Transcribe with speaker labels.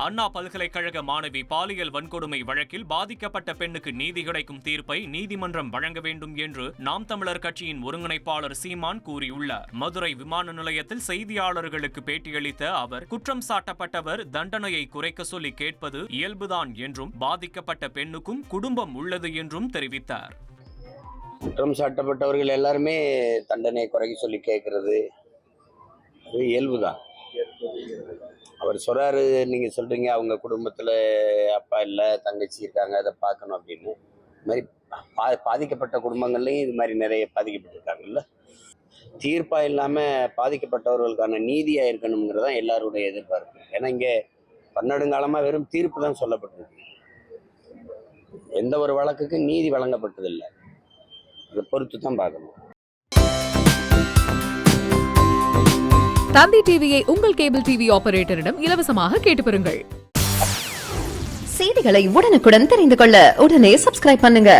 Speaker 1: அண்ணா பல்கலைக்கழக மாணவி பாலியல் வன்கொடுமை வழக்கில் பாதிக்கப்பட்ட பெண்ணுக்கு நீதி கிடைக்கும் தீர்ப்பை நீதிமன்றம் வழங்க வேண்டும் என்று நாம் தமிழர் கட்சியின் ஒருங்கிணைப்பாளர் சீமான் கூறியுள்ளார். மதுரை விமான நிலையத்தில் செய்தியாளர்களுக்கு பேட்டியளித்த அவர், குற்றம் சாட்டப்பட்டவர் தண்டனையை குறைக்க சொல்லி கேட்பது இயல்புதான் என்றும் பாதிக்கப்பட்ட பெண்ணுக்கும் குடும்பம் உள்ளது என்றும் தெரிவித்தார்.
Speaker 2: குற்றம் சாட்டப்பட்டவர்கள் எல்லாருமே தண்டனையை குறைக்க சொல்லி கேட்கறது இயல்புதான். அவர் சொல்றாரு, நீங்க சொல்றீங்க அவங்க குடும்பத்துல அப்பா இல்லை தங்கச்சி இருக்காங்க, அதை பார்க்கணும் அப்படின்னு. இது மாதிரி பாதிக்கப்பட்ட குடும்பங்கள்லையும் இது மாதிரி நிறைய பாதிக்கப்பட்டிருக்காங்கல்ல. தீர்ப்பா இல்லாம பாதிக்கப்பட்டவர்களுக்கான நீதியா இருக்கணுங்கிறதான் எல்லாருடைய எதிர்பார்ப்பு. ஏன்னா இங்க பன்னெடுங்காலமா வெறும் தீர்ப்பு தான் சொல்லப்பட்டிருக்கு. எந்த ஒரு வழக்குக்கு நீதி வழங்கப்பட்டதில்லை. அதை பொறுத்து தான் பார்க்கணும்.
Speaker 3: தந்தி டிவியை உங்கள் கேபிள் டிவி ஆபரேட்டரிடம் இலவசமாக கேட்டு பெறுங்கள்.
Speaker 4: செய்திகளை உடனுக்குடன் தெரிந்து கொள்ள உடனே சப்ஸ்கிரைப் பண்ணுங்க.